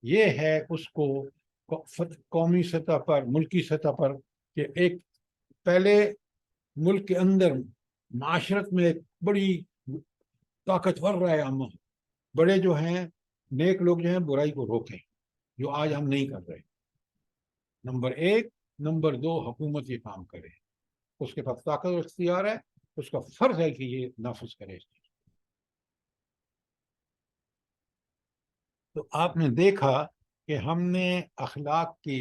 یہ ہے اس کو قومی سطح پر، ملکی سطح پر، کہ ایک پہلے ملک کے اندر معاشرت میں ایک بڑی طاقتور رائے عامہ، بڑے جو ہیں نیک لوگ جو ہیں برائی کو روکیں، جو آج ہم نہیں کر رہے. نمبر ایک. نمبر دو، حکومت یہ کام کرے، اس کے پاس طاقت و اختیار ہے، اس کا فرض ہے کہ یہ نافذ کرے. تو آپ نے دیکھا کہ ہم نے اخلاق کی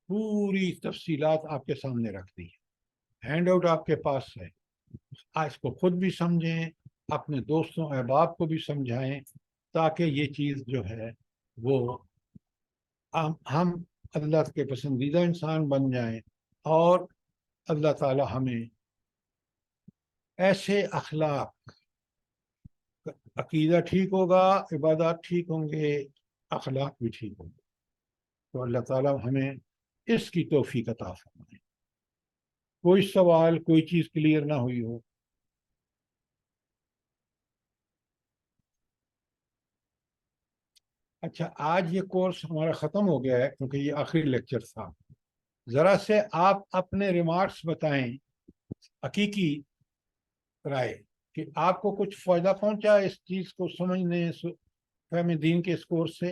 پوری تفصیلات آپ کے سامنے رکھ دی. ہینڈ آؤٹ آپ کے پاس ہے، اس کو خود بھی سمجھیں، اپنے دوستوں احباب کو بھی سمجھائیں، تاکہ یہ چیز جو ہے وہ ہم اللہ کے پسندیدہ انسان بن جائیں، اور اللہ تعالی ہمیں ایسے اخلاق، عقیدہ ٹھیک ہوگا، عبادات ٹھیک ہوں گے، اخلاق بھی ٹھیک ہوں گے. تو اللہ تعالی ہمیں اس کی توفیق عطا فرمائے. کوئی سوال، کوئی چیز کلیئر نہ ہوئی ہو؟ اچھا، آج یہ کورس ہمارا ختم ہو گیا ہے کیونکہ یہ آخری لیکچر تھا. ذرا سے آپ اپنے ریمارکس بتائیں، حقیقی رائے، کہ آپ کو کچھ فائدہ پہنچا اس چیز کو سمجھنے، فہم دین کے اس کورس سے؟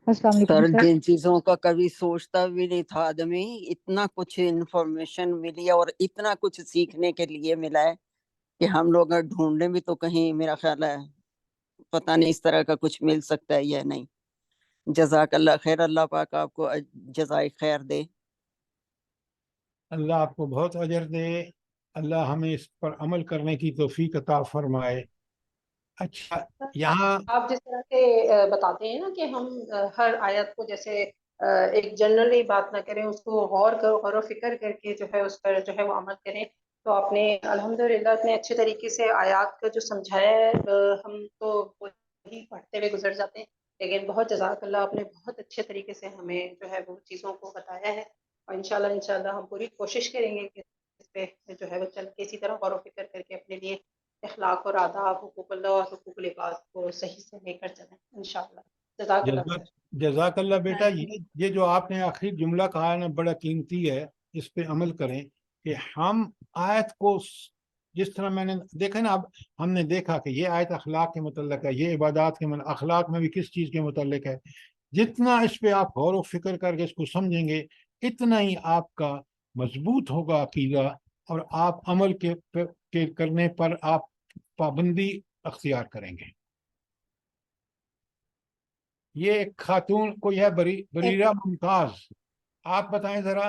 السلام علیکم سر سر. جن چیزوں کا کبھی سوچتا بھی نہیں تھا آدمی، اتنا کچھ انفارمیشن ملی اور اتنا کچھ سیکھنے کے لیے ملا ہے کہ ہم لوگ ڈھونڈنے بھی تو کہیں، میرا خیال ہے پتہ نہیں اس طرح کا کچھ مل سکتا ہے یا نہیں. جزاک اللہ خیر، اللہ پاک آپ کو جزائے خیر دے. اللہ آپ کو بہت اجر دے، اللہ ہمیں اس پر عمل کرنے کی توفیق عطا فرمائے. اچھا، یہاں آپ جس طرح سے بتاتے ہیں نا کہ ہم ہر آیت کو جیسے ایک جنرلی بات نہ کریں، اس کو غور و فکر کر کے جو ہے اس پر جو ہے وہ عمل کریں. تو آپ نے الحمدللہ اتنے اچھے طریقے سے آیات کا جو سمجھایا ہے، ہم تو وہی پڑھتے ہوئے گزر جاتے ہیں، لیکن بہت جزاک اللہ، آپ نے بہت اچھے طریقے سے ہمیں جو ہے وہ چیزوں کو بتایا ہے. اور انشاءاللہ ہم پوری کوشش کریں گے کہ اس پہ جو ہے وہ چل کے اسی طرح غور و فکر کر کے اپنے لیے اخلاق اور آداب، حقوق اللہ اور حقوق العباد کو صحیح سے لے کر چلیں انشاءاللہ. جزاک اللہ خیر. جزاک اللہ بیٹا. یہ جو آپ نے آخری جملہ کہا ہے نا، بڑا قیمتی ہے، اس پہ عمل کریں کہ ہم آیت کو جس طرح میں نے دیکھا نا، اب ہم نے دیکھا کہ یہ آیت اخلاق کے متعلق ہے، یہ عبادات کے متعلق، اخلاق میں بھی کس چیز کے متعلق ہے. جتنا اس پہ آپ غور و فکر کر کے اس کو سمجھیں گے، اتنا ہی آپ کا مضبوط ہوگا عقیدہ، اور آپ عمل کے کرنے پر آپ پابندی اختیار کریں گے. یہ ایک خاتون کوئی ہے، بریرہ ممتاز، آپ بتائیں ذرا.